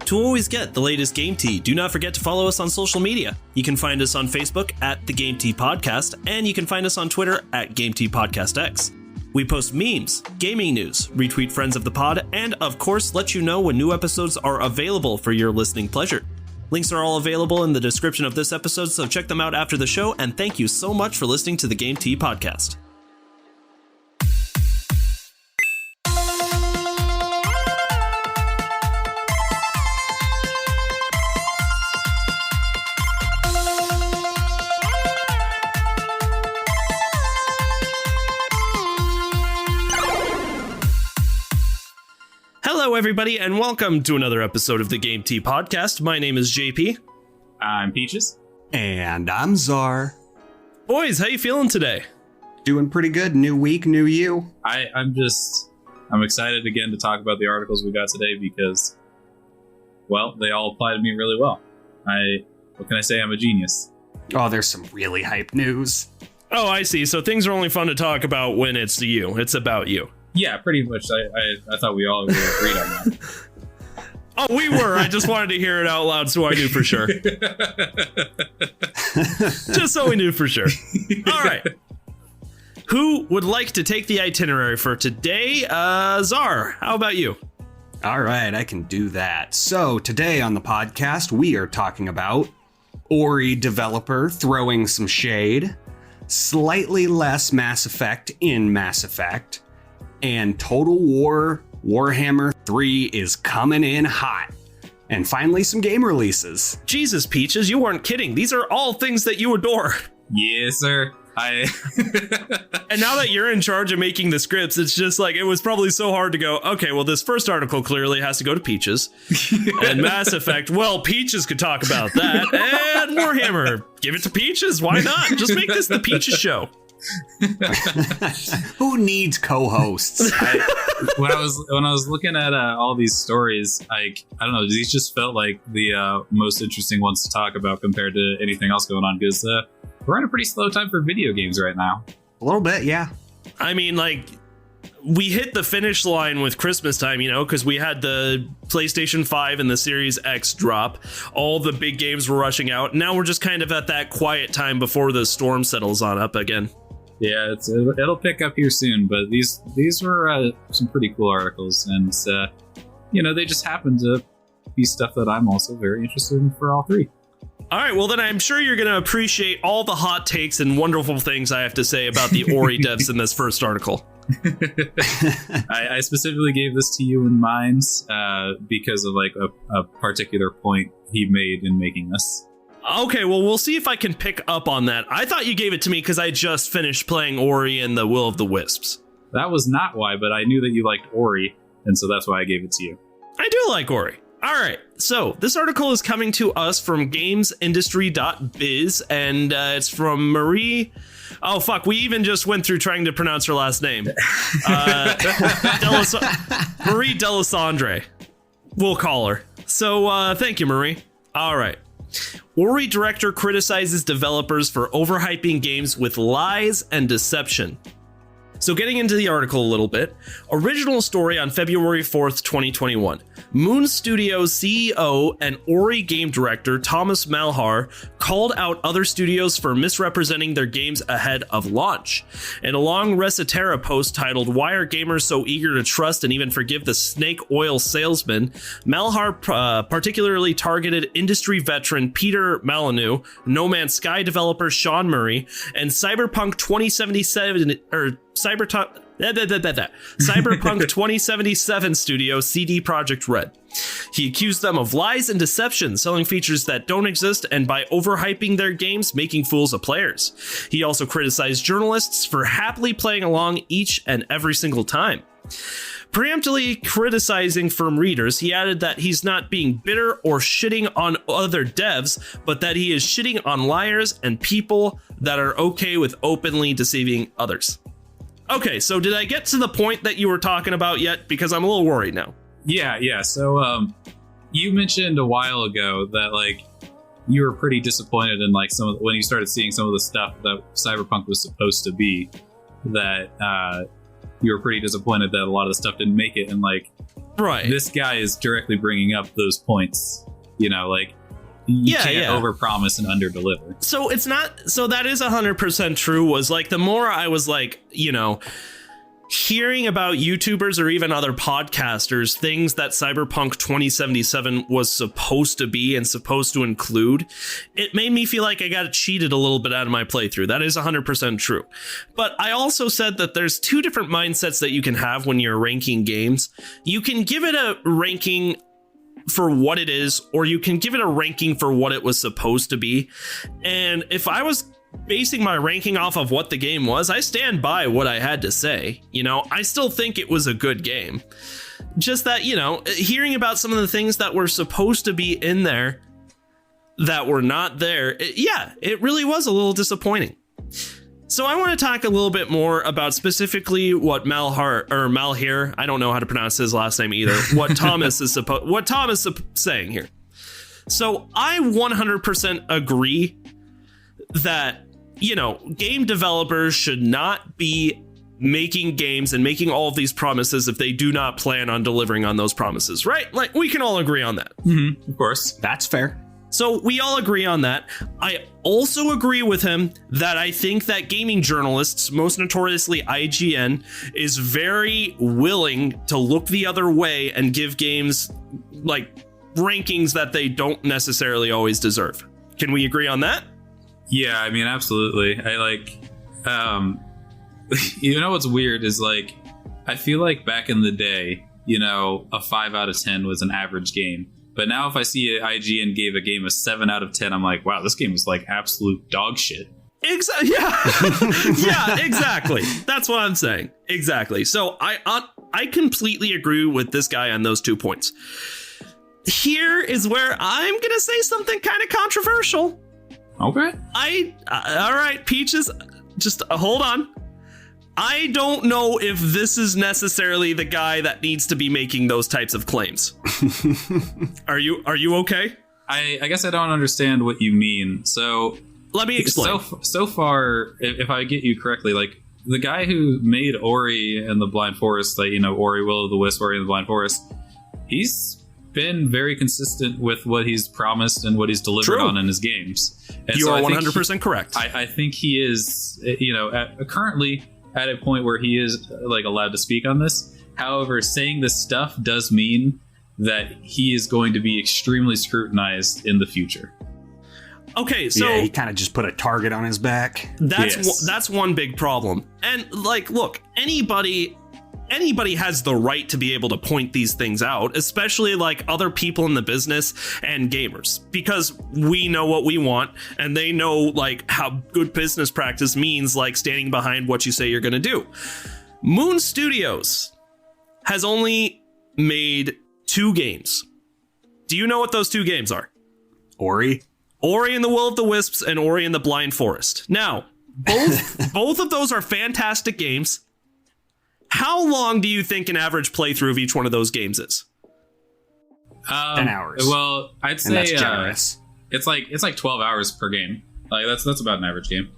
To always get the latest Game Tea, do not forget to follow us on social media. You can find us on Facebook at The Game Tea Podcast, and you can find us on Twitter at Game Tea Podcast X. We post memes, gaming news, retweet friends of the pod, and of course let you know when new episodes are available for your listening pleasure. Links are all available in the description of this episode, so check them out after the show, and thank you so much for listening to the Game Tea Podcast. Hello, everybody, and welcome to another episode of the Game Tea Podcast. My name is JP. I'm Peaches. And I'm Czar. Boys, how you feeling today? Doing pretty good. New week, new you. I'm excited again to talk about the articles we got today because, well, they all apply to me really well. What can I say? I'm a genius. Oh, there's some really hype news. Oh, I see. So things are only fun to talk about when it's you. It's about you. Yeah, pretty much. I thought we all agreed on that. Oh, we were. I just wanted to hear it out loud so I knew for sure. Just so we knew for sure. All right. Who would like to take the itinerary for today? Czar, how about you? All right, I can do that. So today on the podcast, we are talking about Ori developer throwing some shade, slightly less Mass Effect in Mass Effect, and Total War Warhammer 3 is coming in hot. And finally, some game releases. Jesus, Peaches, you weren't kidding. These are all things that you adore. Yes, sir. And now that you're in charge of making the scripts, it's just like, it was probably so hard to go, okay, well, this first article clearly has to go to Peaches. And Mass Effect, well, Peaches could talk about that. And Warhammer, give it to Peaches. Why not? Just make this the Peaches show. Who needs co-hosts? When I was looking at all these stories, I don't know, these just felt like the most interesting ones to talk about compared to anything else going on, because we're in a pretty slow time for video games right now. A little bit, yeah. I mean, like, we hit the finish line with Christmas time, you know, because we had the PlayStation 5 and the Series X drop. All the big games were rushing out. Now we're just kind of at that quiet time before the storm settles on up again. Yeah, it'll pick up here soon, but these were some pretty cool articles, and they just happen to be stuff that I'm also very interested in for all three. All right, well then I'm sure you're going to appreciate all the hot takes and wonderful things I have to say about the Ori devs in this first article. I specifically gave this to you in mind because of like a particular point he made in making this. Okay, well, we'll see if I can pick up on that. I thought you gave it to me because I just finished playing Ori and the Will of the Wisps. That was not why, but I knew that you liked Ori, and so that's why I gave it to you. I do like Ori. All right, so this article is coming to us from gamesindustry.biz, and it's from Marie. Oh, fuck, we even just went through trying to pronounce her last name. Marie Delisandre. We'll call her. So thank you, Marie. All right. Ori director criticizes developers for overhyping games with lies and deception. So getting into the article a little bit, original story on February 4th, 2021. Moon Studios CEO and Ori game director Thomas Malhar called out other studios for misrepresenting their games ahead of launch. In a long Recetera post titled "Why Are Gamers So Eager to Trust and Even Forgive the Snake Oil Salesman?", Malhar particularly targeted industry veteran Peter Molyneux, No Man's Sky developer Sean Murray, and Cyberpunk 2077 Cyberpunk 2077 studio CD Projekt Red. He accused them of lies and deception, selling features that don't exist, and by overhyping their games, making fools of players. He also criticized journalists for happily playing along each and every single time. Preemptively criticizing from readers, he added that he's not being bitter or shitting on other devs, but that he is shitting on liars and people that are okay with openly deceiving others. Okay, so did I get to the point that you were talking about yet? Because I'm a little worried now. Yeah. So you mentioned a while ago that like you were pretty disappointed in like when you started seeing some of the stuff that Cyberpunk was supposed to be, that you were pretty disappointed that a lot of the stuff didn't make it. And like Right. This guy is directly bringing up those points. You know, like, you can't overpromise and underdeliver. So it's not, so that is 100% true. Was like, the more I was like, you know, hearing about YouTubers or even other podcasters, things that Cyberpunk 2077 was supposed to be and supposed to include, it made me feel like I got cheated a little bit out of my playthrough. That is 100% true. But I also said that there's two different mindsets that you can have when you're ranking games. You can give it a ranking for what it is, or you can give it a ranking for what it was supposed to be. And if I was basing my ranking off of what the game was, I stand by what I had to say. You know, I still think it was a good game. Just that, you know, hearing about some of the things that were supposed to be in there that were not there, it really was a little disappointing. So I want to talk a little bit more about specifically what Malhir, I don't know how to pronounce his last name either, what Thomas is saying here. So I 100% agree that, you know, game developers should not be making games and making all of these promises if they do not plan on delivering on those promises, right? Like, we can all agree on that. Mm-hmm, of course. That's fair. So we all agree on that. I also agree with him that I think that gaming journalists, most notoriously IGN, is very willing to look the other way and give games like rankings that they don't necessarily always deserve. Can we agree on that? Yeah, I mean, absolutely. I like, you know, what's weird is like, I feel like back in the day, you know, a 5 out of 10 was an average game. But now if I see IGN gave a game a 7 out of 10, I'm like, wow, this game is like absolute dog shit. Exactly. Yeah. Yeah, exactly. That's what I'm saying. Exactly. So I completely agree with this guy on those 2 points. Here is where I'm going to say something kind of controversial. Okay. All right, Peaches, just hold on. I don't know if this is necessarily the guy that needs to be making those types of claims. Are you okay? I guess I don't understand what you mean. So let me explain. So far, if I get you correctly, like the guy who made Ori and the Blind Forest, like, you know, Ori, Will of the Wisp, Ori and the Blind Forest, he's been very consistent with what he's promised and what he's delivered on in his games. And you are 100% correct. I think he is, you know, currently at a point where he is like allowed to speak on this. However, saying this stuff does mean that he is going to be extremely scrutinized in the future. Okay, so yeah, he kind of just put a target on his back. That's one big problem. And like, look, anybody has the right to be able to point these things out, especially like other people in the business and gamers, because we know what we want and they know like how good business practice means, like standing behind what you say you're going to do. Moon Studios has only made 2 games. Do you know what those 2 games are? Ori and the Will of the Wisps and Ori and the Blind Forest. Now, both of those are fantastic games. How long do you think an average playthrough of each one of those games is? 10 hours. Well, I'd say that's generous. It's like 12 hours per game. Like that's about an average game.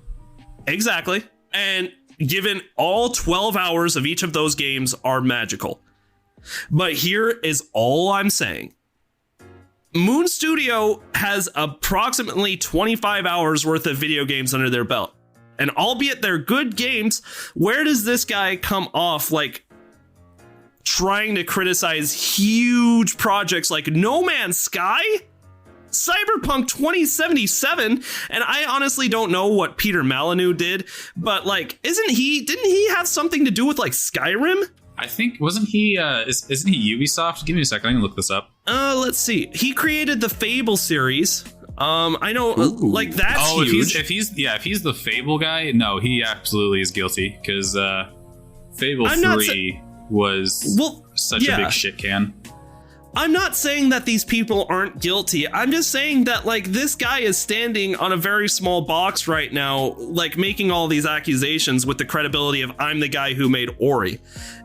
Exactly. And given all 12 hours of each of those games are magical. But here is all I'm saying. Moon Studio has approximately 25 hours worth of video games under their belt. And albeit they're good games, where does this guy come off like trying to criticize huge projects like No Man's Sky, Cyberpunk 2077? And I honestly don't know what Peter Molyneux did, but like, didn't he have something to do with like Skyrim? I think, wasn't he, isn't he Ubisoft? Give me a second, I can look this up. Let's see. He created the Fable series. I know, like, that's huge. If he's the Fable guy, no, he absolutely is guilty, because Fable 3 was such a big shit can. I'm not saying that these people aren't guilty. I'm just saying that, like, this guy is standing on a very small box right now, like, making all these accusations with the credibility of I'm the guy who made Ori.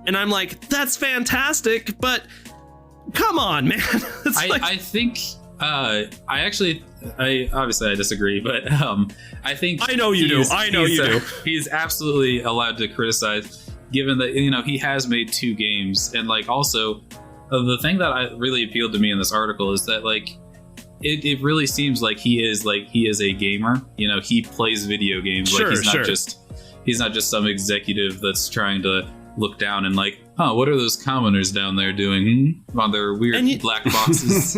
And I'm like, that's fantastic, but come on, man. I think... I obviously I disagree, but I think I know you do. He's absolutely allowed to criticize, given that, you know, he has made 2 games, and like also the thing that really appealed to me in this article is that like it really seems like he is a gamer. You know, he plays video games. Sure, like he's not just some executive that's trying to look down and like, oh, what are those commoners down there doing on their weird black boxes?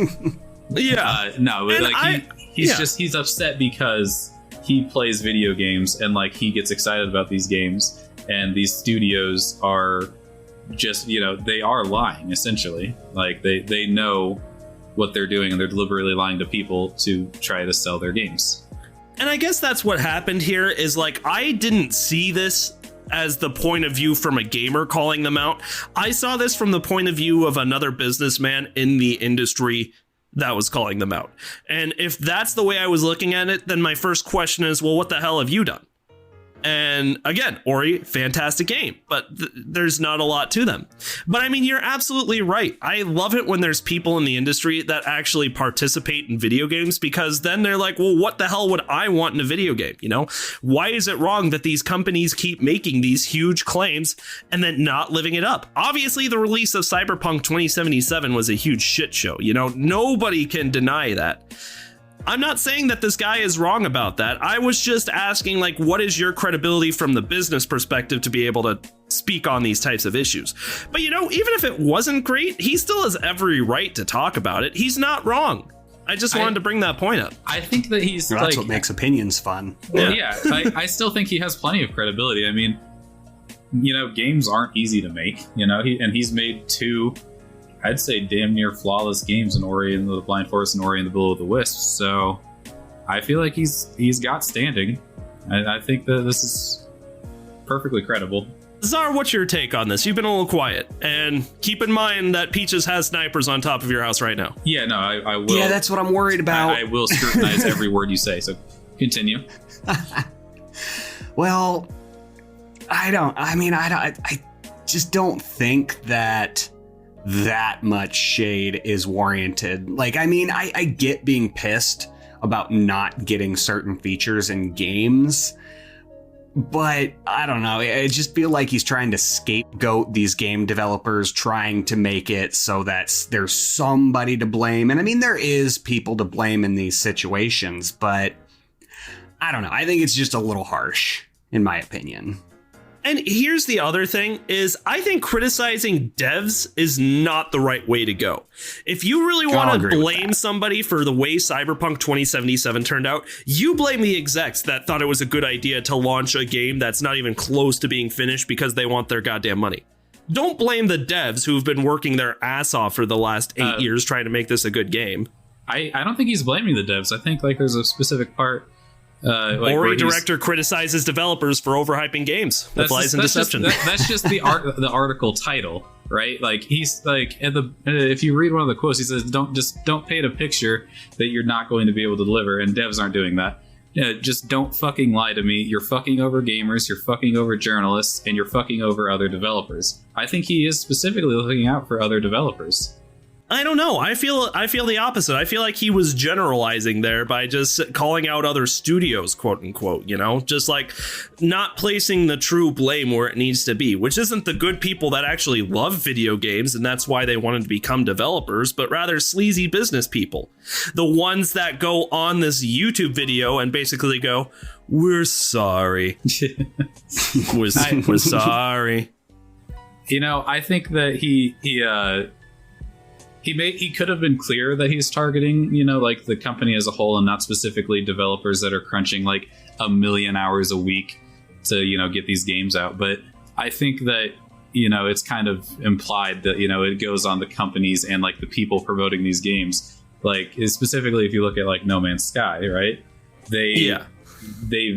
Yeah. No, but like he's upset because he plays video games and like he gets excited about these games, and these studios are just, you know, they are lying essentially. Like they know what they're doing, and they're deliberately lying to people to try to sell their games. And I guess that's what happened here is like, I didn't see this as the point of view from a gamer calling them out. I saw this from the point of view of another businessman in the industry that was calling them out. And if that's the way I was looking at it, then my first question is, well, what the hell have you done? And again, Ori, fantastic game, but there's not a lot to them. But I mean, you're absolutely right. I love it when there's people in the industry that actually participate in video games, because then they're like, well, what the hell would I want in a video game? You know, why is it wrong that these companies keep making these huge claims and then not living it up? Obviously, the release of Cyberpunk 2077 was a huge shit show. You know, nobody can deny that. I'm not saying that this guy is wrong about that. I was just asking, like, what is your credibility from the business perspective to be able to speak on these types of issues? But, you know, even if it wasn't great, he still has every right to talk about it. He's not wrong. I just wanted to bring that point up. I think that he's that's what makes opinions fun. Well, yeah, I still think he has plenty of credibility. I mean, you know, games aren't easy to make, you know, he's made two, I'd say, damn near flawless games in Ori and the Blind Forest and Ori and the Will of the Wisp. So I feel like he's got standing. I think that this is perfectly credible. Czar, what's your take on this? You've been a little quiet, and keep in mind that Peaches has snipers on top of your house right now. Yeah, no, I will. Yeah, that's what I'm worried about. I will scrutinize every word you say. So continue. Well, I just don't think that much shade is warranted. Like, I mean, I get being pissed about not getting certain features in games, but I don't know. I just feel like he's trying to scapegoat these game developers, trying to make it so that there's somebody to blame. And I mean, there is people to blame in these situations, but I don't know. I think it's just a little harsh, in my opinion. And here's the other thing is, I think criticizing devs is not the right way to go. If you really want to blame somebody for the way Cyberpunk 2077 turned out, you blame the execs that thought it was a good idea to launch a game that's not even close to being finished because they want their goddamn money. Don't blame the devs who've been working their ass off for the last 8 years trying to make this a good game. I don't think he's blaming the devs. I think like there's a specific part. Ori director criticizes developers for overhyping games with lies and deception. That's just the article title, right? Like he's like if you read one of the quotes, he says, "Don't paint a picture that you're not going to be able to deliver," and devs aren't doing that. Just don't fucking lie to me. You're fucking over gamers, you're fucking over journalists, and you're fucking over other developers. I think he is specifically looking out for other developers. I don't know. I feel the opposite. I feel like he was generalizing there by just calling out other studios, quote unquote, you know, just like not placing the true blame where it needs to be, which isn't the good people that actually love video games. And that's why they wanted to become developers, but rather sleazy business people. The ones that go on this YouTube video and basically go, "We're sorry. we're sorry." You know, I think that he could have been clear that he's targeting, you know, like the company as a whole and not specifically developers that are crunching like 1 million hours a week to, you know, get these games out. But I think that, you know, it's kind of implied that, you know, it goes on the companies and like the people promoting these games. Like specifically, if you look at like No Man's Sky, right? They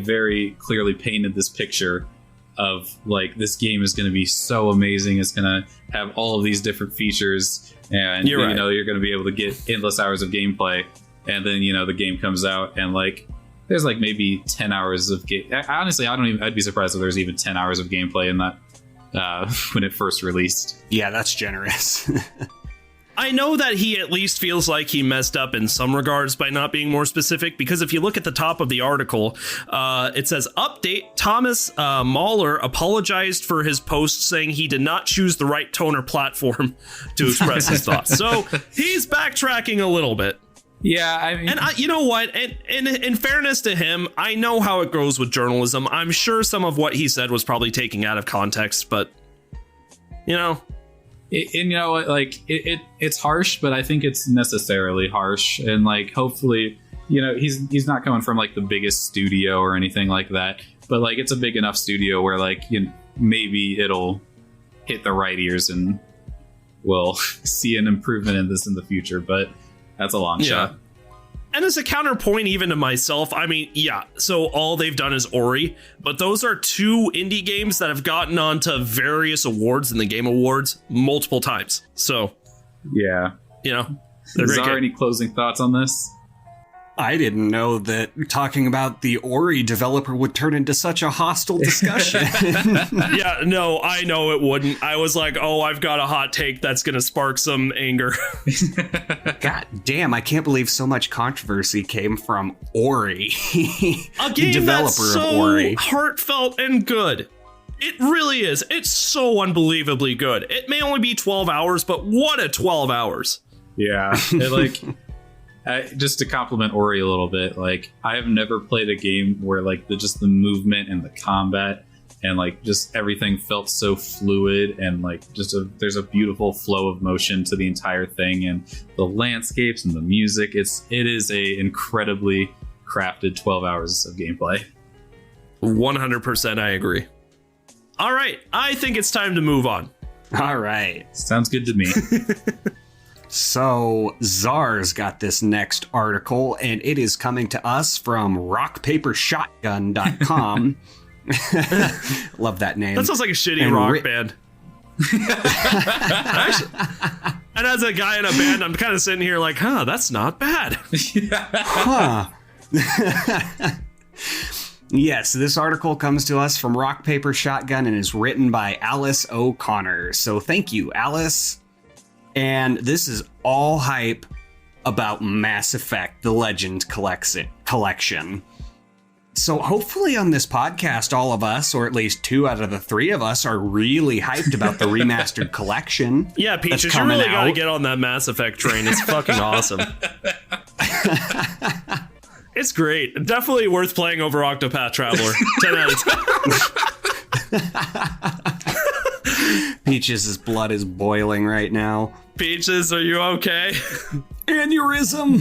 very clearly painted this picture of like, this game is going to be so amazing. It's going to have all of these different features. And you know, you're going to be able to get endless hours of gameplay, and then, you know, the game comes out and like there's like maybe 10 hours of game. Honestly, I'd be surprised if there's even 10 hours of gameplay in that when it first released. Yeah, that's generous. I know that he at least feels like he messed up in some regards by not being more specific, because if you look at the top of the article, it says, update, Thomas Mahler apologized for his post saying he did not choose the right tone or platform to express his thoughts. So he's backtracking a little bit. Yeah, I mean, and you know what? And in fairness to him, I know how it goes with journalism. I'm sure some of what he said was probably taken out of context, but you know, it's harsh, but I think it's necessarily harsh, and like hopefully, you know, he's not coming from like the biggest studio or anything like that, but like it's a big enough studio where like, you know, maybe it'll hit the right ears and we'll see an improvement in this in the future, but. That's a long shot. And as a counterpoint even to myself, I mean, yeah, so all they've done is Ori, but those are 2 indie games that have gotten onto various awards in the Game Awards multiple times. So, yeah, you know, is there any closing thoughts on this? I didn't know that talking about the Ori developer would turn into such a hostile discussion. Yeah, no, I know it wouldn't. I was like, oh, I've got a hot take that's going to spark some anger. God damn, I can't believe so much controversy came from Ori. A game developer that's so of Ori. Heartfelt and good. It really is. It's so unbelievably good. It may only be 12 hours, but what a 12 hours. Yeah, just to compliment Ori a little bit, like I have never played a game where like the movement and the combat and like just everything felt so fluid, and like there's a beautiful flow of motion to the entire thing, and the landscapes and the music. It is a incredibly crafted 12 hours of gameplay. 100% I agree. All right, I think it's time to move on. All right. Sounds good to me. So, Czar's got this next article, and it is coming to us from rockpapershotgun.com. Love that name. That sounds like a shitty rock band. Actually, and as a guy in a band, I'm kind of sitting here like, that's not bad. Huh. Yes, this article comes to us from Rock Paper Shotgun and is written by Alice O'Connor. So thank you, Alice. And this is all hype about Mass Effect, the Legend Collection. So hopefully on this podcast, all of us, or at least 2 out of the 3 of us, are really hyped about the remastered collection. Yeah, Peaches, you really got to get on that Mass Effect train. It's fucking awesome. It's great. Definitely worth playing over Octopath Traveler. 10 out of 10. Peaches' blood is boiling right now. Peaches, are you okay? Aneurysm.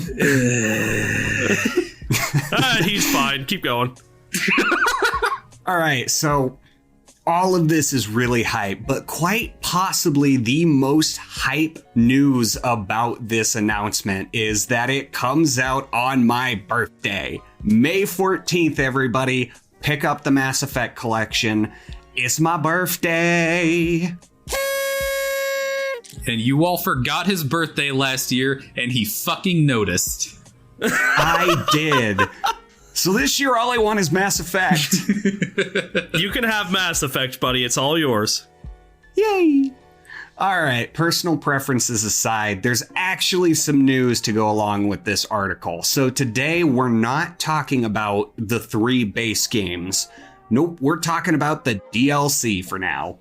He's fine. Keep going. All right, so all of this is really hype, but quite possibly the most hype news about this announcement is that it comes out on my birthday. May 14th, everybody. Pick up the Mass Effect collection. It's my birthday. And you all forgot his birthday last year, and he fucking noticed. I did. So this year, all I want is Mass Effect. You can have Mass Effect, buddy. It's all yours. Yay. All right, personal preferences aside, there's actually some news to go along with this article. So today, we're not talking about the 3 base games. Nope, we're talking about the DLC for now.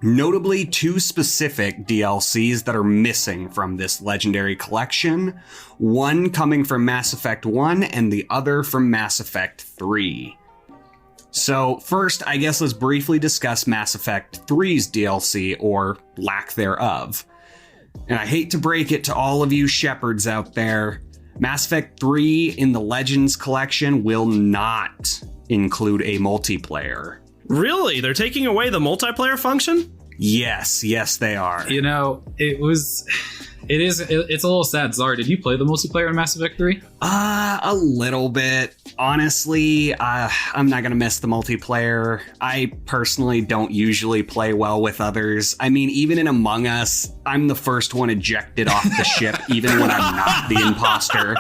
Notably, 2 specific DLCs that are missing from this legendary collection. One coming from Mass Effect 1 and the other from Mass Effect 3. So first, I guess let's briefly discuss Mass Effect 3's DLC, or lack thereof. And I hate to break it to all of you shepherds out there, Mass Effect 3 in the Legends collection will not include a multiplayer. Really? They're taking away the multiplayer function? Yes, they are. You know, it's a little sad. Czar, did you play the multiplayer in Mass Effect 3? A little bit. Honestly, I'm not gonna miss the multiplayer. I personally don't usually play well with others. I mean, even in Among Us, I'm the first one ejected off the ship, even when I'm not the imposter.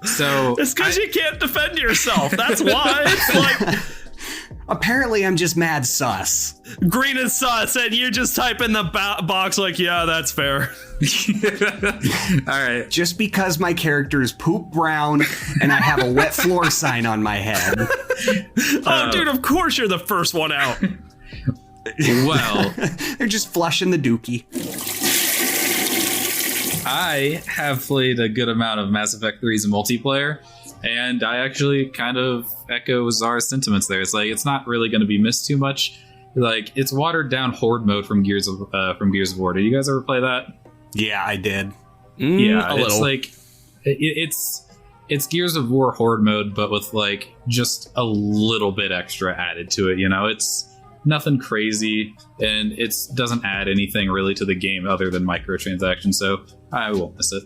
So it's because you can't defend yourself. That's why. It's like, Apparently, I'm just mad sus. Green is sus, and you just type in the box like, yeah, that's fair. All right. Just because my character is poop brown and I have a wet floor sign on my head. Oh, dude, of course you're the first one out. Well, they're just flushing the dookie. I have played a good amount of Mass Effect 3's multiplayer, and I actually kind of echo Czar's sentiments there. It's like, it's not really going to be missed too much. Like, it's watered down Horde mode from Gears of War. Did you guys ever play that? Yeah, I did. Yeah, a it's little. like it's Gears of War Horde mode, but with like just a little bit extra added to it. You know, it's nothing crazy, and it doesn't add anything really to the game other than microtransactions. So I won't miss it.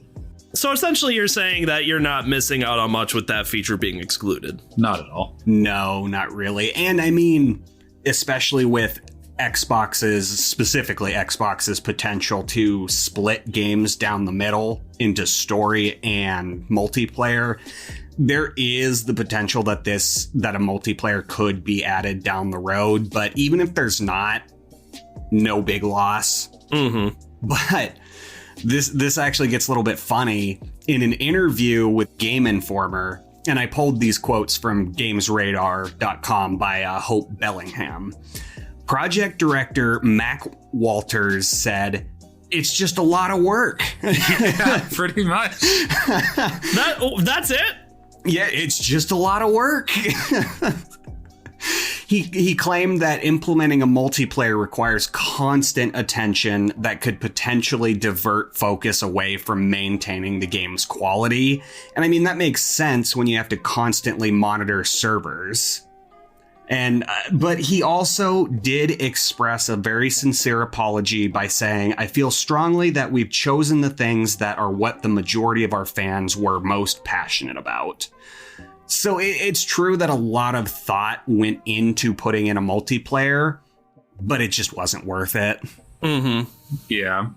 So essentially, you're saying that you're not missing out on much with that feature being excluded. Not at all. No, not really. And I mean, especially with specifically Xbox's potential to split games down the middle into story and multiplayer, there is the potential that a multiplayer could be added down the road. But even if there's not, no big loss. Mm-hmm. But this actually gets a little bit funny. In an interview with Game Informer, and I pulled these quotes from GamesRadar.com by Hope Bellingham, project director Mac Walters said, "It's just a lot of work." Yeah, pretty much. That's it? Yeah, it's just a lot of work. He claimed that implementing a multiplayer requires constant attention that could potentially divert focus away from maintaining the game's quality. And I mean, that makes sense when you have to constantly monitor servers. But he also did express a very sincere apology by saying, "I feel strongly that we've chosen the things that are what the majority of our fans were most passionate about." So it's true that a lot of thought went into putting in a multiplayer, but it just wasn't worth it. Mm-hmm. Yeah,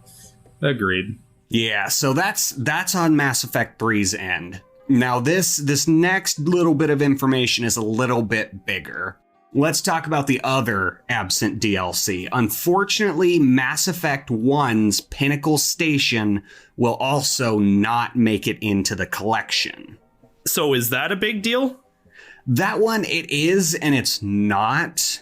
agreed. Yeah, so that's on Mass Effect 3's end. Now this next little bit of information is a little bit bigger. Let's talk about the other absent DLC. Unfortunately, Mass Effect 1's Pinnacle Station will also not make it into the collection. So is that a big deal? That one, it is and it's not.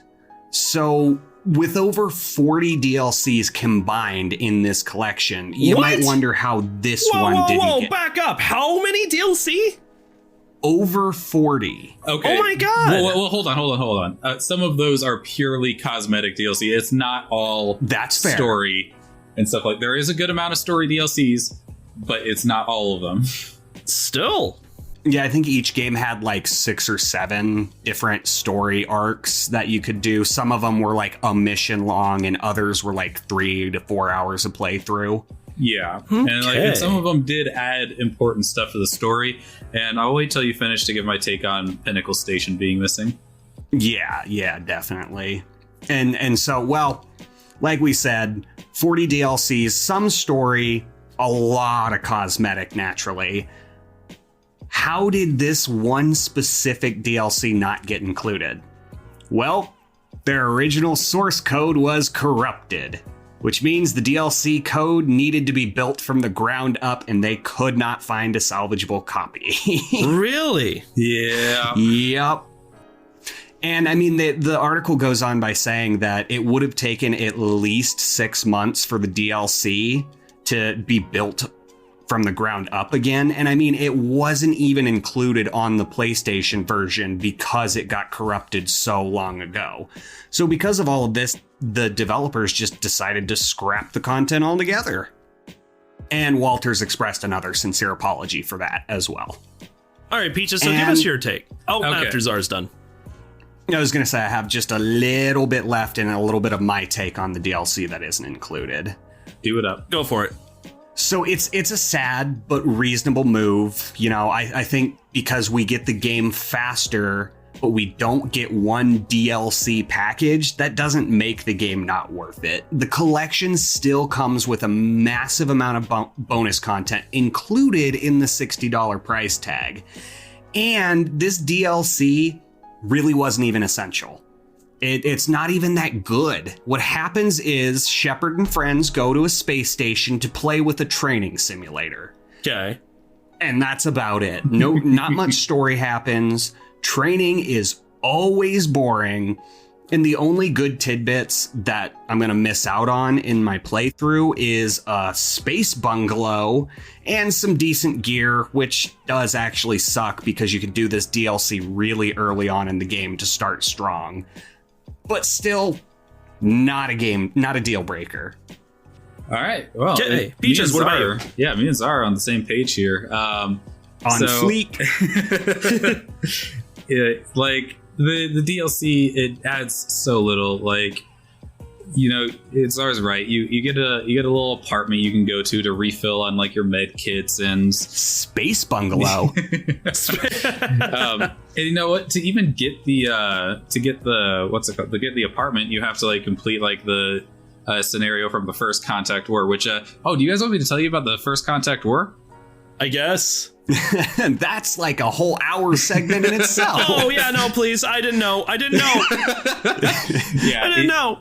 So with over 40 DLCs combined in this collection, you might wonder how this one didn't get... Back up. How many DLC? Over 40. Okay. Oh my god. Well, hold on. Some of those are purely cosmetic DLC. It's not all That's fair. Story and stuff like. There is a good amount of story DLCs, but it's not all of them. Still. Yeah, I think each game had like 6 or 7 different story arcs that you could do. Some of them were like a mission long, and others were like 3 to 4 hours of playthrough. Yeah, Okay. and some of them did add important stuff to the story. And I'll wait till you finish to give my take on Pinnacle Station being missing. Yeah, definitely. And so, well, like we said, 40 DLCs, some story, a lot of cosmetic, naturally. How did this one specific DLC not get included? Well, their original source code was corrupted, which means the DLC code needed to be built from the ground up, and they could not find a salvageable copy. Really? Yeah. Yep. And I mean, the article goes on by saying that it would have taken at least 6 months for the DLC to be built from the ground up again. And I mean, it wasn't even included on the PlayStation version because it got corrupted so long ago. So because of all of this, the developers just decided to scrap the content altogether. And Walters expressed another sincere apology for that as well. All right, Peaches, so give us your take. Oh, Okay. after Czar's done. I was going to say I have just a little bit left and a little bit of my take on the DLC that isn't included. Do it up. Go for it. So it's a sad but reasonable move. You know, I think because we get the game faster, but we don't get one DLC package, that doesn't make the game not worth it. The collection still comes with a massive amount of bonus content included in the $60 price tag. And this DLC really wasn't even essential. It's not even that good. What happens is Shepard and friends go to a space station to play with a training simulator. Okay. And that's about it. No, not much story happens. Training is always boring. And the only good tidbits that I'm going to miss out on in my playthrough is a space bungalow and some decent gear, which does actually suck because you can do this DLC really early on in the game to start strong. But still, not a deal breaker. All right. Well, okay. Peaches, what about you? Yeah, me and Zara are on the same page here. On fleek. Yeah, like the DLC, it adds so little. Like, you know, Zara's right. You get a little apartment you can go to refill on like your med kits and space bungalow. And you know what? To even get the apartment, you have to like complete like the scenario from the First Contact War. Which do you guys want me to tell you about the First Contact War? I guess. That's like a whole hour segment in itself. Oh yeah, no, please. I didn't know. Yeah, I didn't know.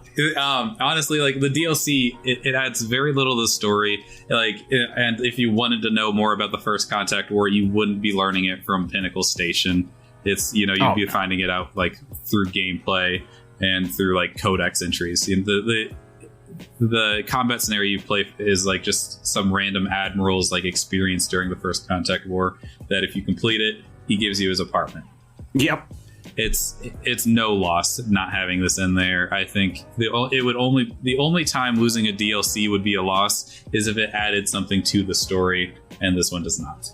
Honestly, like the DLC, it adds very little to the story. Like, and if you wanted to know more about the First Contact War, you wouldn't be learning it from Pinnacle Station. It's, you know, you'd be finding it out like through gameplay and through like codex entries. The combat scenario you play is like just some random admiral's like experience during the First Contact War that if you complete it, he gives you his apartment. Yep. It's no loss not having this in there. I think the only time losing a DLC would be a loss is if it added something to the story, and this one does not.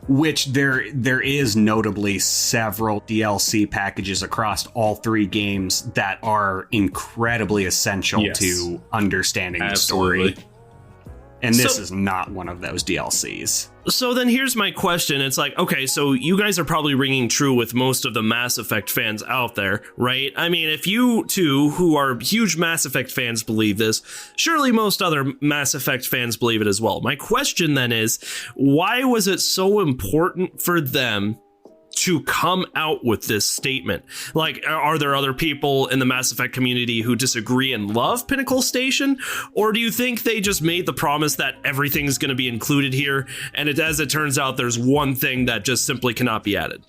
Which there is notably several DLC packages across all three games that are incredibly essential to understanding the story. And this is not one of those DLCs. So then here's my question. It's like, okay, so you guys are probably ringing true with most of the Mass Effect fans out there, right? I mean, if you two, who are huge Mass Effect fans, believe this, surely most other Mass Effect fans believe it as well. My question then is, why was it so important for them to come out with this statement? Like, are there other people in the Mass Effect community who disagree and love Pinnacle Station? Or do you think they just made the promise that everything's going to be included here, and as it turns out, there's one thing that just simply cannot be added?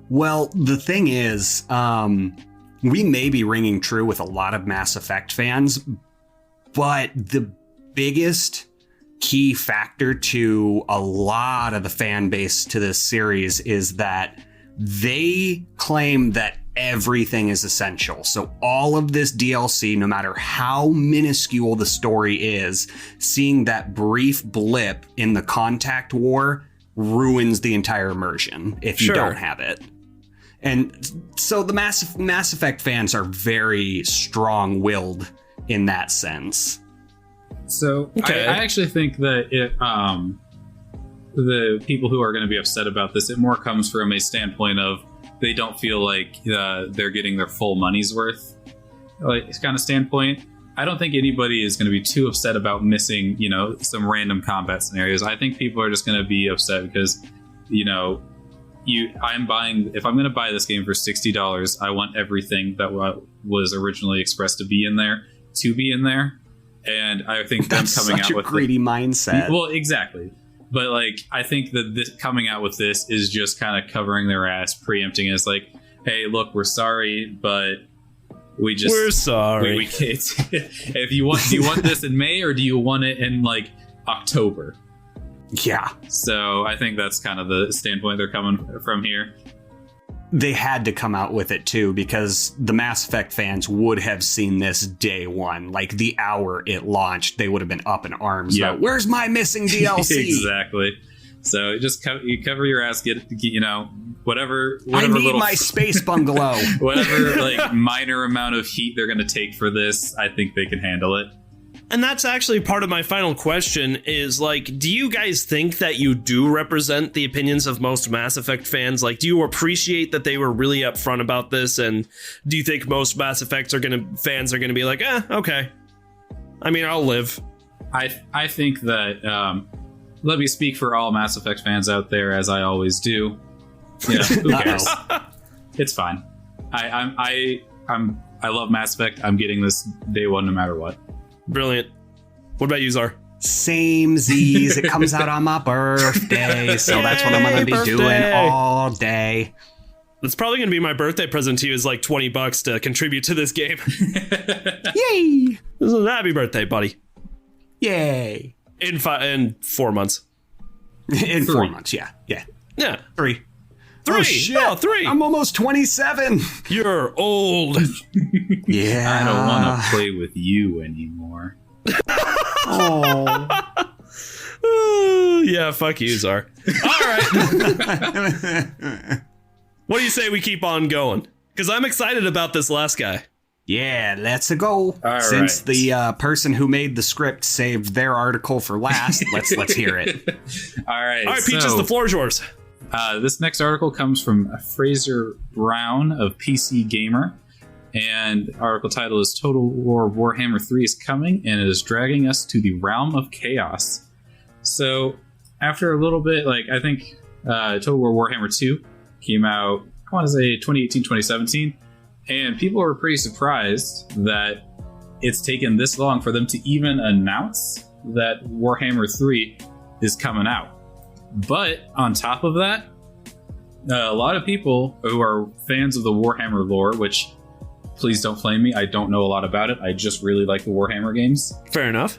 Well, the thing is, we may be ringing true with a lot of Mass Effect fans, but the biggest key factor to a lot of the fan base to this series is that they claim that everything is essential. So all of this DLC, no matter how minuscule the story is, seeing that brief blip in the Contact War ruins the entire immersion if you don't have it. And so the Mass Effect fans are very strong-willed in that sense. So I actually think that the people who are going to be upset about this, it more comes from a standpoint of they don't feel like they're getting their full money's worth, like kind of standpoint. I don't think anybody is going to be too upset about missing, you know, some random combat scenarios. I think people are just going to be upset because, you know, if I'm going to buy this game for $60, I want everything that was originally expressed to be in there. And I think them coming out with a greedy mindset. Well, exactly. But like, I think that this coming out with this is just kind of covering their ass, preempting it. It's like, hey, look, we're sorry, but we're sorry. We can't. If you want, do you want this in May or do you want it in like October? Yeah. So I think that's kind of the standpoint they're coming from here. They had to come out with it too, because the Mass Effect fans would have seen this day one. Like the hour it launched, they would have been up in arms. Yeah. About, where's my missing DLC? Exactly. So just you cover your ass, get you know, whatever I need little my space bungalow. Whatever like minor amount of heat they're going to take for this, I think they can handle it. And that's actually part of my final question is, like, do you guys think that you do represent the opinions of most Mass Effect fans? Like, do you appreciate that they were really upfront about this? And do you think most Mass Effects fans are gonna be like, okay. I mean, I'll live. I think that, let me speak for all Mass Effect fans out there, as I always do. You know, who cares? It's fine. I love Mass Effect. I'm getting this day one no matter what. Brilliant. What about you, Czar? Same Z's. It comes out on my birthday, so that's what I'm going to be doing all day. That's probably going to be my birthday present to you, is like $20 to contribute to this game. Yay! This is a happy birthday, buddy. Yay! In 4 months. In 4 months, yeah. Yeah. 3. Oh, shit. Oh, 3. I'm almost 27. You're old. Yeah. I don't want to play with you anymore. Oh. Yeah, fuck you, Czar. All right. What do you say we keep on going? Because I'm excited about this last guy. Yeah, let's go. All Since right. the person who made the script saved their article for last, let's hear it. All right. All right, Peaches, the floor is yours. This next article comes from Fraser Brown of PC Gamer. And article title is Total War Warhammer 3 is coming, and it is dragging us to the realm of chaos. So, after a little bit, like, I think Total War Warhammer 2 came out, I want to say 2018, 2017, and people were pretty surprised that it's taken this long for them to even announce that Warhammer 3 is coming out. But, on top of that, a lot of people who are fans of the Warhammer lore, which... Please don't flame me. I don't know a lot about it. I just really like the Warhammer games. Fair enough.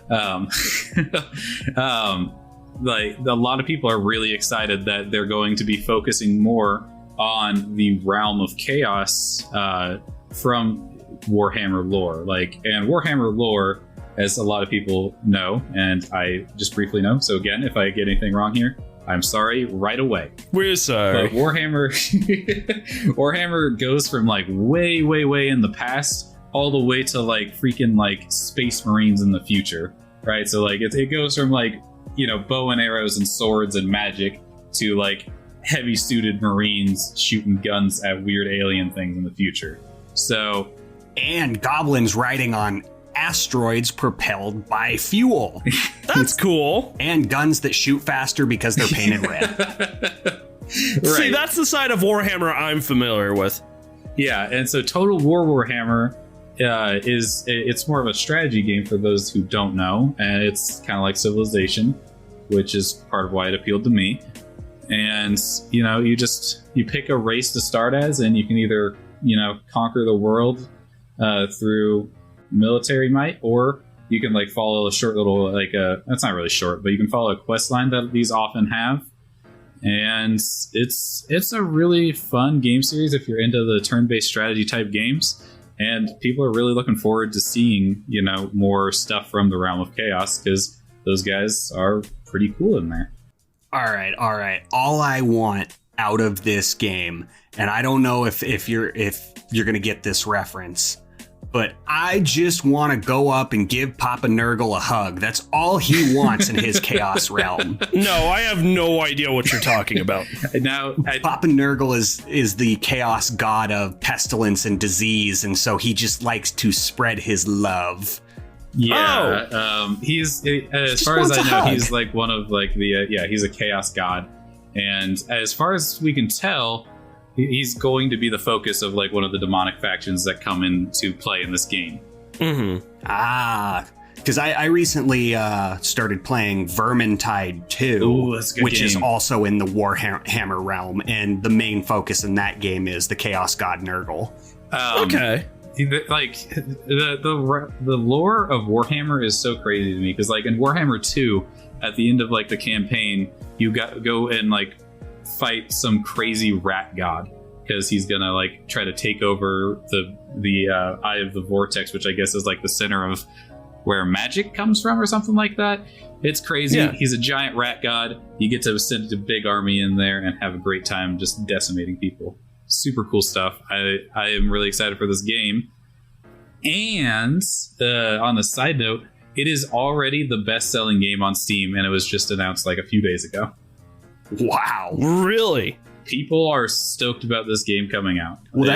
Like a lot of people are really excited that they're going to be focusing more on the realm of chaos from Warhammer lore. And Warhammer lore, as a lot of people know, and I just briefly know. So again, if I get anything wrong here, I'm sorry right away. We're sorry. But Warhammer goes from like way, way, way in the past all the way to like freaking like space marines in the future, right? So like it goes from like, you know, bow and arrows and swords and magic to like heavy suited marines shooting guns at weird alien things in the future. So, And goblins riding on asteroids propelled by fuel. That's cool. And guns that shoot faster because they're painted red. right. See, that's the side of Warhammer I'm familiar with. Yeah, and so Total War Warhammer it's more of a strategy game for those who don't know, and it's kind of like Civilization, which is part of why it appealed to me. And you know, you pick a race to start as, and you can either, you know, conquer the world through military might, or you can like follow a short little that's not really short, but you can follow a quest line that these often have. And it's a really fun game series if you're into the turn-based strategy type games, and people are really looking forward to seeing, you know, more stuff from the realm of chaos, because those guys are pretty cool in there. All right. All I want out of this game, and I don't know if you're gonna get this reference, but I just want to go up and give Papa Nurgle a hug. That's all he wants in his chaos realm. No, I have no idea what you're talking about. Now, Papa Nurgle is the chaos god of pestilence and disease, and so he just likes to spread his love. yeah, he's as far as I know, he's like one of like the he's a chaos god, and as far as we can tell, he's going to be the focus of like one of the demonic factions that come into play in this game. Mm-hmm. Because I recently started playing Vermintide 2, Ooh, that's a good which game. is also in the Warhammer realm, and the main focus in that game is the Chaos God Nurgle. Okay. Like the lore of Warhammer is so crazy to me, because like in Warhammer 2, at the end of like the campaign, you go and like fight some crazy rat god, because he's gonna like try to take over the Eye of the Vortex, which I guess is like the center of where magic comes from or something like that. It's crazy. Yeah. He's a giant rat god. You get to send a big army in there and have a great time just decimating people. Super cool stuff. I am really excited for this game. And on the side note, it is already the best-selling game on Steam, and it was just announced like a few days ago. Wow. Really? People are stoked about this game coming out. Well,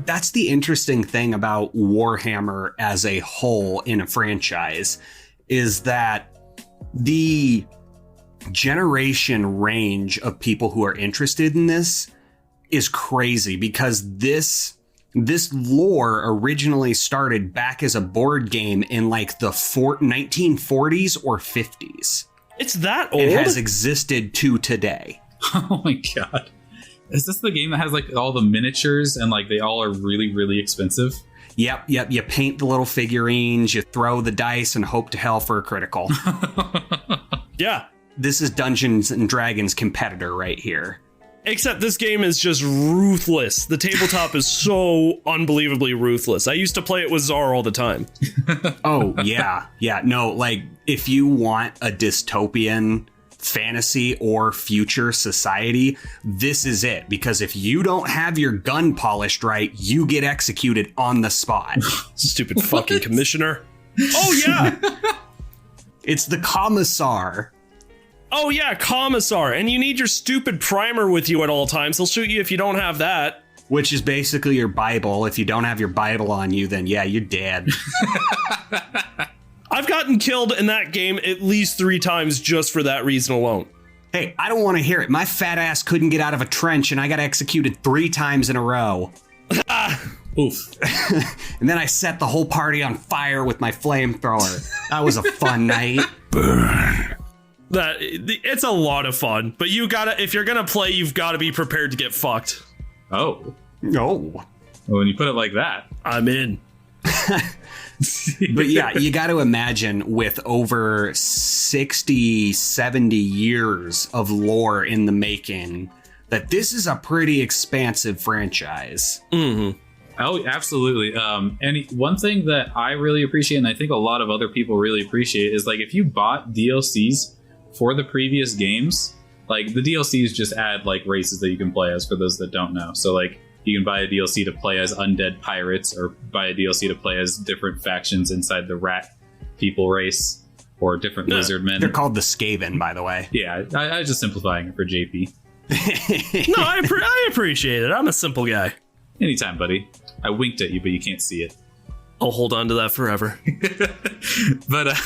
that's the interesting thing about Warhammer as a whole in a franchise, is that the generation range of people who are interested in this is crazy, because this This lore originally started back as a board game in like the 1940s or 50s. It's that old? It has existed to today. Oh my god. Is this the game that has like all the miniatures and like they all are really, really expensive? Yep. You paint the little figurines, you throw the dice and hope to hell for a critical. Yeah. This is Dungeons and Dragons competitor right here. Except this game is just ruthless. The tabletop is so unbelievably ruthless. I used to play it with Czar all the time. Oh, yeah. Yeah, no, like, if you want a dystopian fantasy or future society, this is it. Because if you don't have your gun polished right, you get executed on the spot. Stupid fucking commissioner. Oh, yeah. It's the commissar. Oh, yeah, commissar. And you need your stupid primer with you at all times. He'll shoot you if you don't have that. Which is basically your Bible. If you don't have your Bible on you, then yeah, you're dead. I've gotten killed in that game at least 3 times just for that reason alone. Hey, I don't want to hear it. My fat ass couldn't get out of a trench and I got executed 3 times in a row. Oof. And then I set the whole party on fire with my flamethrower. That was a fun night. Burn. It's a lot of fun, but if you're gonna play, you've got to be prepared to get fucked. Oh. No. Well, when you put it like that, I'm in. But yeah, you got to imagine with over 60, 70 years of lore in the making, that this is a pretty expansive franchise. Mm-hmm. Oh, absolutely. And one thing that I really appreciate, and I think a lot of other people really appreciate, is like if you bought DLCs for the previous games, like the DLCs just add like races that you can play as for those that don't know. So like you can buy a DLC to play as undead pirates or buy a DLC to play as different factions inside the rat people race or different lizard men. They're called the Skaven, by the way. Yeah, I was just simplifying it for JP. No, I appreciate it. I'm a simple guy. Anytime, buddy. I winked at you, but you can't see it. I'll hold on to that forever. But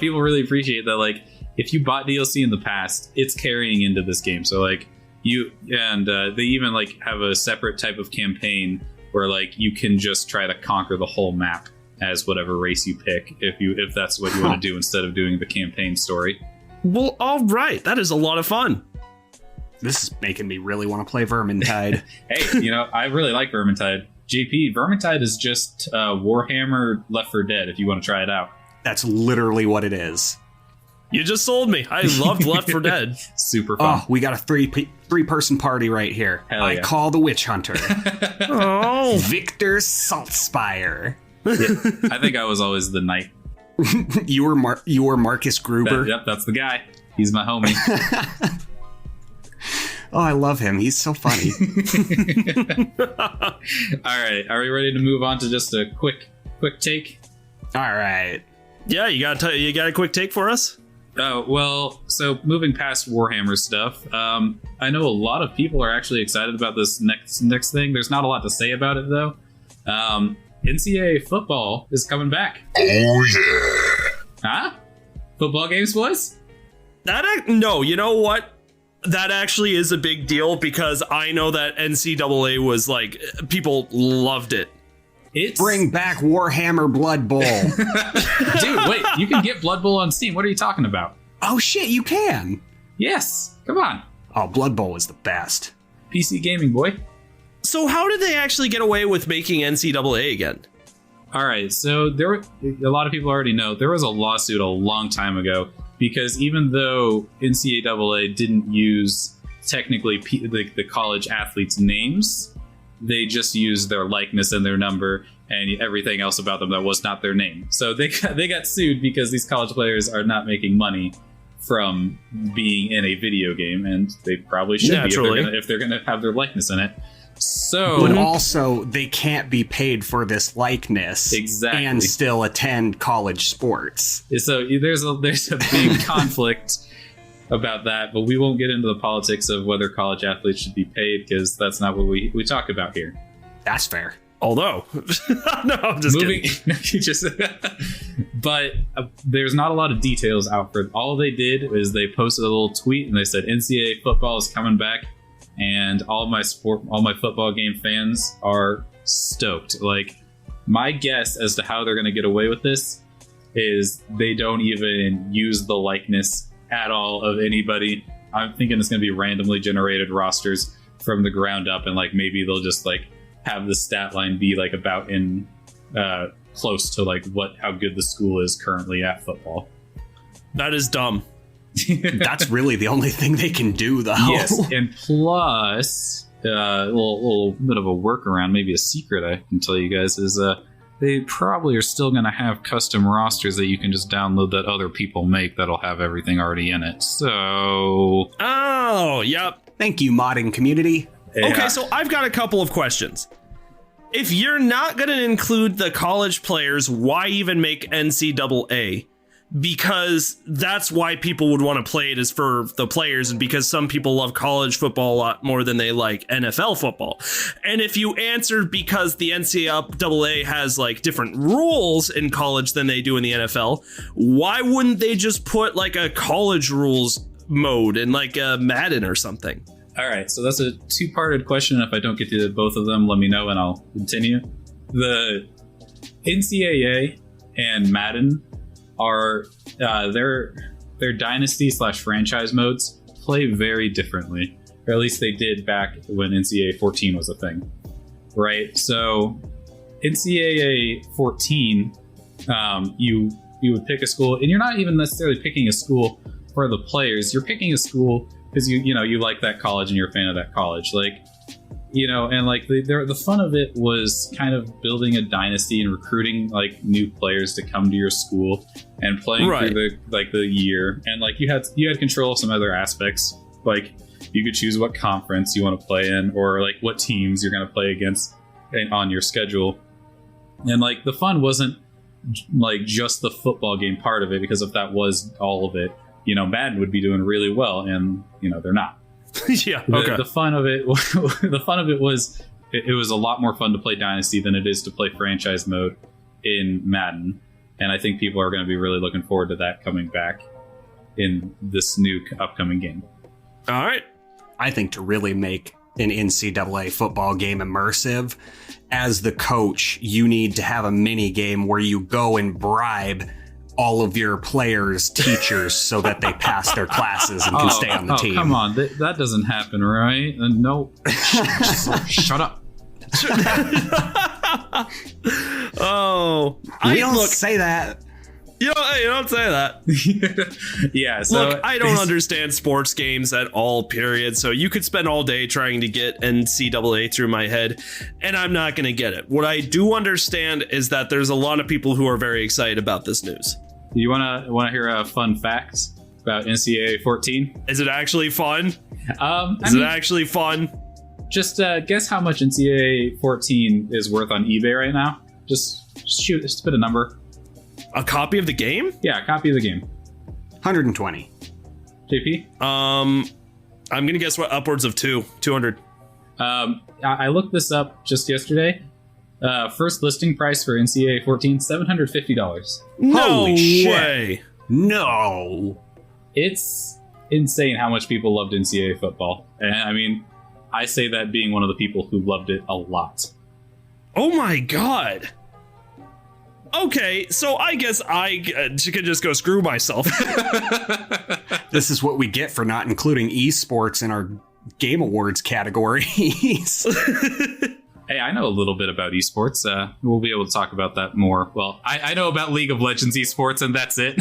people really appreciate that, like, if you bought DLC in the past, it's carrying into this game. So, like, they even, like, have a separate type of campaign where, like, you can just try to conquer the whole map as whatever race you pick, if that's what you want to do instead of doing the campaign story. Well, all right. That is a lot of fun. This is making me really want to play Vermintide. Hey, I really like Vermintide. JP, Vermintide is just Warhammer Left 4 Dead if you want to try it out. That's literally what it is. You just sold me. I loved Left 4 Dead. Super fun. Oh, we got a three-person party right here. Hell I yeah. call the Witch Hunter. Oh. Victor Saltspire. Yeah, I think I was always the knight. You were Marcus Gruber. Yep, that's the guy. He's my homie. Oh, I love him. He's so funny. All right, are we ready to move on to just a quick take? All right. Yeah, you got a quick take for us? Oh, well, so moving past Warhammer stuff, I know a lot of people are actually excited about this next thing. There's not a lot to say about it, though. NCAA football is coming back. Oh, yeah. Huh? Football games, boys? No, you know what? That actually is a big deal because I know that NCAA was like, people loved it. Bring back Warhammer Blood Bowl. Dude, wait, you can get Blood Bowl on Steam. What are you talking about? Oh, shit, you can. Yes, come on. Oh, Blood Bowl is the best. PC gaming, boy. So how did they actually get away with making NCAA again? All right, so a lot of people already know there was a lawsuit a long time ago because even though NCAA didn't use technically the college athletes' names, they just used their likeness and their number and everything else about them that was not their name. So they got sued because these college players are not making money from being in a video game, and they probably should be if they're gonna have their likeness in it. So, but also they can't be paid for this likeness exactly and still attend college sports. So there's a big conflict about that, but we won't get into the politics of whether college athletes should be paid because that's not what we talk about here. That's fair. Although, no, I'm just kidding. But there's not a lot of details out for it. All they did is they posted a little tweet and they said NCAA football is coming back, and all my football game fans are stoked. Like, my guess as to how they're going to get away with this is they don't even use the likeness at all of anybody. I'm thinking it's going to be randomly generated rosters from the ground up, and like maybe they'll just like have the stat line be like about in close to like how good the school is currently at football. That is dumb. That's really the only thing they can do, though. Yes, and plus a little bit of a workaround, maybe a secret I can tell you guys is they probably are still going to have custom rosters that you can just download that other people make that'll have everything already in it. So, oh, yep. Thank you, modding community. Yeah. Okay, so I've got a couple of questions. If you're not going to include the college players, why even make NCAA? Because that's why people would want to play it, is for the players, and because some people love college football a lot more than they like NFL football. And if you answered because the NCAA has like different rules in college than they do in the NFL, why wouldn't they just put like a college rules mode in like a Madden or something? All right, so that's a two-parted question. If I don't get to both of them, let me know and I'll continue. The NCAA and Madden are their dynasty / franchise modes play very differently, or at least they did back when NCAA 14 was a thing, right? So NCAA 14, you would pick a school, and you're not even necessarily picking a school for the players. You're picking a school because you like that college and you're a fan of that college, like. And like the fun of it was kind of building a dynasty and recruiting like new players to come to your school and playing through the year. And like you had control of some other aspects. Like you could choose what conference you want to play in, or like what teams you're going to play against on your schedule. And like the fun wasn't like just the football game part of it, because if that was all of it, Madden would be doing really well, and they're not. Yeah. Okay. The fun of it was it was a lot more fun to play Dynasty than it is to play franchise mode in Madden, and I think people are going to be really looking forward to that coming back in this new upcoming game. All right. I think to really make an NCAA football game immersive, as the coach, you need to have a mini game where you go and bribe all of your players' teachers so that they pass their classes and can stay on the team. Come on, that doesn't happen, right? No, shut up. Oh, we don't say that. You don't say that. Yeah. So look, I don't understand sports games at all, period. So you could spend all day trying to get NCAA through my head, and I'm not going to get it. What I do understand is that there's a lot of people who are very excited about this news. You want to hear a fun fact about NCAA 14? Is it actually fun? Is it actually fun? Just guess how much NCAA 14 is worth on eBay right now. Just spit a number. A copy of the game? Yeah, a copy of the game. 120. JP? I'm gonna guess upwards of 200. I looked this up just yesterday. First listing price for NCAA 14, $750. No Holy shit. way. No. It's insane how much people loved NCAA football. And I mean, I say that being one of the people who loved it a lot. Oh my god. Okay, so I guess I could just go screw myself. This is what we get for not including esports in our Game Awards categories. Hey, I know a little bit about esports. We'll be able to talk about that more. Well, I know about League of Legends esports, and that's it.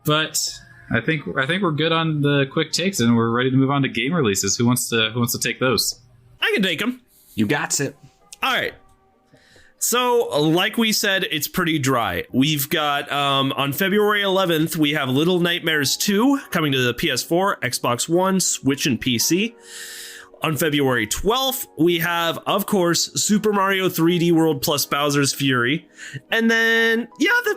But I think we're good on the quick takes, and we're ready to move on to game releases. Who wants to take those? I can take them. You got it. All right. So, like we said, it's pretty dry. We've got, on February 11th, we have Little Nightmares 2 coming to the PS4, Xbox One, Switch, and PC. On February 12th, we have, of course, Super Mario 3D World plus Bowser's Fury. And then,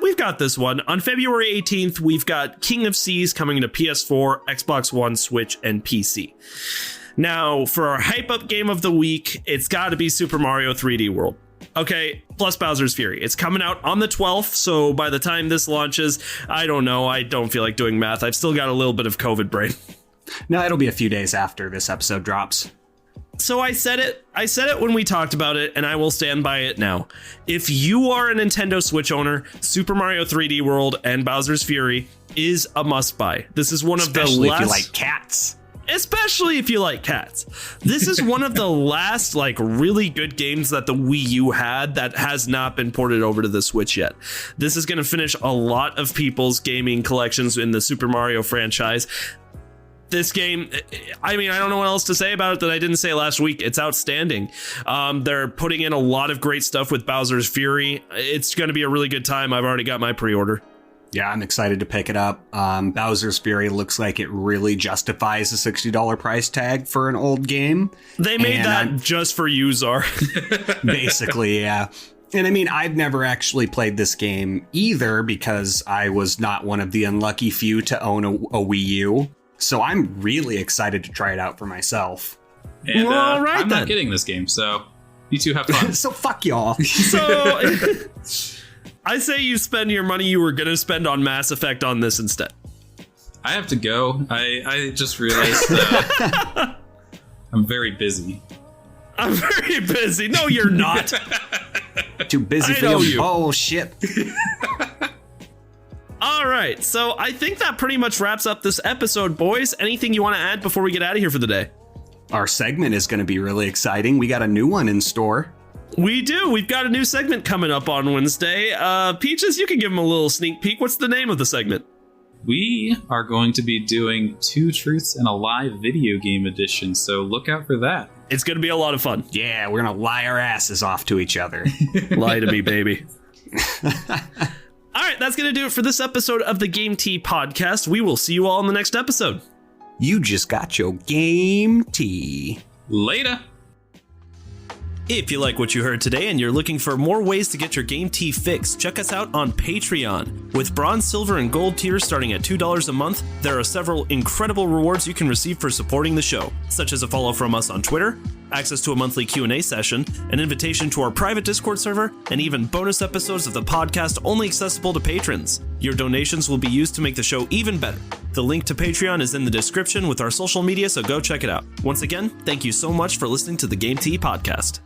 we've got this one. On February 18th, we've got King of Seas coming to PS4, Xbox One, Switch, and PC. Now, for our hype-up game of the week, it's got to be Super Mario 3D World. Okay, plus Bowser's Fury. It's coming out on the 12th, so by the time this launches, I don't know. I don't feel like doing math. I've still got a little bit of COVID brain. No, it'll be a few days after this episode drops. So I said it when we talked about it, and I will stand by it now. If you are a Nintendo Switch owner, Super Mario 3D World and Bowser's Fury is a must buy. This is one of the last, if you like cats. Especially if you like cats. This is one of the last like really good games that the Wii U had that has not been ported over to the Switch yet. This is going to finish a lot of people's gaming collections in the Super Mario franchise. This game, I mean, I don't know what else to say about it that I didn't say last week. It's outstanding. They're putting in a lot of great stuff with Bowser's Fury. It's going to be a really good time. I've already got my pre-order. Yeah, I'm excited to pick it up. Bowser's Fury looks like it really justifies a $60 price tag for an old game. They made that just for you, Czar. Basically, yeah. And I mean, I've never actually played this game either because I was not one of the unlucky few to own a Wii U. So I'm really excited to try it out for myself. And all right, I'm not getting this game, so you two have fun. So fuck y'all. So I say you spend your money you were going to spend on Mass Effect on this instead. I have to go. I just realized I'm very busy. I'm very busy. No, you're not. Too busy for you. Oh, shit. All right, so I think that pretty much wraps up this episode, boys. Anything you want to add before we get out of here for the day? Our segment is going to be really exciting. We got a new one in store. We do. We've got a new segment coming up on Wednesday. Peaches, you can give them a little sneak peek. What's the name of the segment? We are going to be doing 2 Truths and a Lie video game edition, so look out for that. It's going to be a lot of fun. Yeah, we're going to lie our asses off to each other. Lie to me, baby. All right, that's going to do it for this episode of the Game Tea podcast. We will see you all in the next episode. You just got your Game Tea. Later. If you like what you heard today and you're looking for more ways to get your Game Tea fix, check us out on Patreon. With bronze, silver, and gold tiers starting at $2 a month, there are several incredible rewards you can receive for supporting the show, such as a follow from us on Twitter, access to a monthly Q&A session, an invitation to our private Discord server, and even bonus episodes of the podcast only accessible to patrons. Your donations will be used to make the show even better. The link to Patreon is in the description with our social media, so go check it out. Once again, thank you so much for listening to the Game Tea podcast.